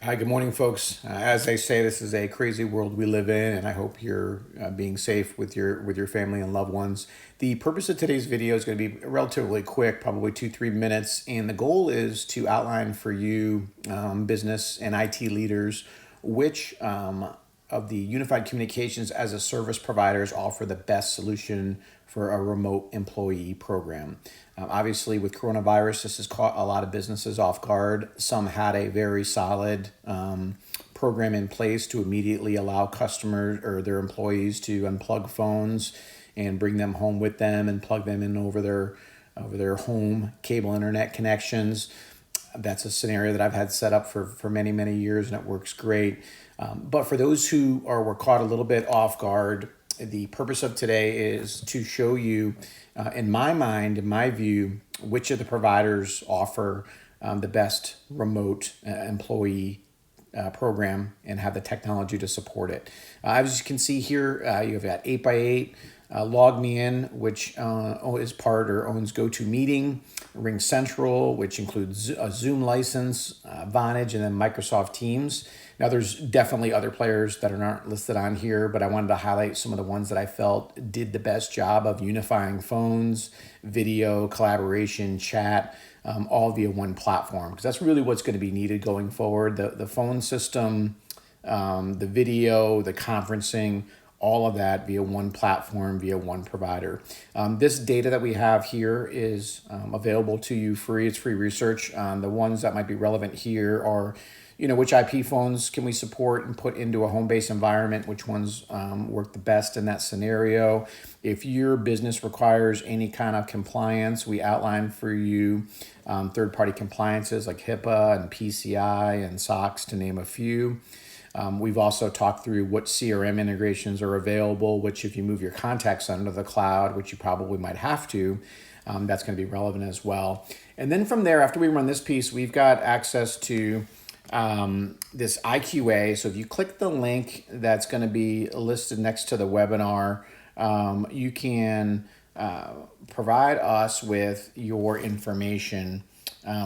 Hi, good morning, folks. As they say, this is a crazy world we live in, and I hope you're being safe with your family and loved ones. The purpose of today's video is going to be relatively quick, probably 2-3 minutes, and the goal is to outline for you, business and IT leaders, which of the unified communications as a service providers offer the best solution for a remote employee program. Obviously, with coronavirus, this has caught a lot of businesses off guard. Some had a very solid program in place to immediately allow customers or their employees to unplug phones and bring them home with them and plug them in over their home cable internet connections. That's a scenario that I've had set up for many years, and it works great. But for those who were caught a little bit off guard, the purpose of today is to show you, in my mind, in my view, which of the providers offer the best remote employee program and have the technology to support it. As you can see here, you have got 8x8, LogMeIn, which is part or owns GoToMeeting, RingCentral, which includes a Zoom license, Vonage, and then Microsoft Teams. Now, there's definitely other players that are not listed on here, but I wanted to highlight some of the ones that I felt did the best job of unifying phones, video, collaboration, chat, all via one platform, because that's really what's going to be needed going forward. The phone system, the video, the conferencing, all of that via one platform, via one provider. This data that we have here is available to you free. It's free research. The ones that might be relevant here are, which IP phones can we support and put into a home-based environment, which ones work the best in that scenario. If your business requires any kind of compliance, we outline for you third-party compliances like HIPAA and PCI and SOX, to name a few. We've also talked through what CRM integrations are available, which if you move your contact center to the cloud, which you probably might have to, that's going to be relevant as well. And then from there, after we run this piece, we've got access to this IQA. So if you click the link that's going to be listed next to the webinar, you can provide us with your information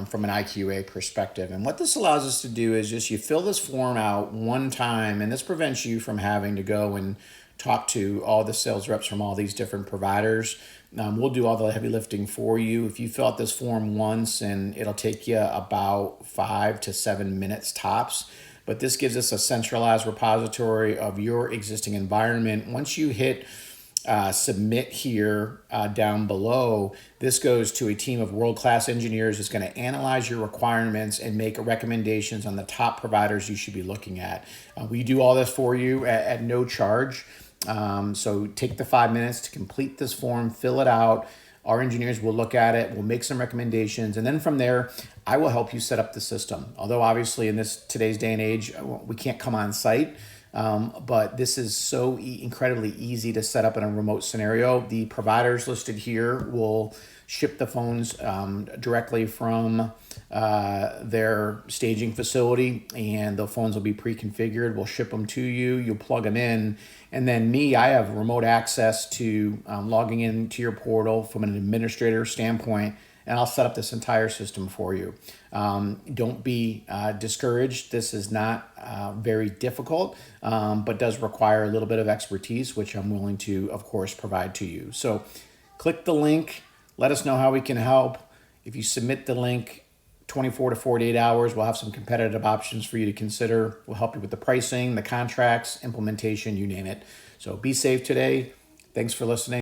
from an IQA perspective. And what this allows us to do is just you fill this form out one time, and this prevents you from having to go and talk to all the sales reps from all these different providers. We'll do all the heavy lifting for you. If you fill out this form once, and it'll take you about 5 to 7 minutes tops. But this gives us a centralized repository of your existing environment. Once you hit submit here down below, this goes to a team of world-class engineers that's going to analyze your requirements and make recommendations on the top providers you should be looking at. We do all this for you at no charge. So take the 5 minutes to complete this form, fill it out. Our engineers will look at it, we'll make some recommendations, and then from there, I will help you set up the system. Although obviously in today's day and age, we can't come on site, but this is so incredibly easy to set up in a remote scenario. The providers listed here will ship the phones directly from their staging facility, and the phones will be pre-configured. We'll ship them to you. You'll plug them in. And then I have remote access to logging into your portal from an administrator standpoint, and I'll set up this entire system for you. Don't be discouraged. This is not very difficult, but does require a little bit of expertise, which I'm willing to, of course, provide to you. So click the link. Let us know how we can help. If you submit the link 24 to 48 hours, we'll have some competitive options for you to consider. We'll help you with the pricing, the contracts, implementation, you name it. So be safe today. Thanks for listening.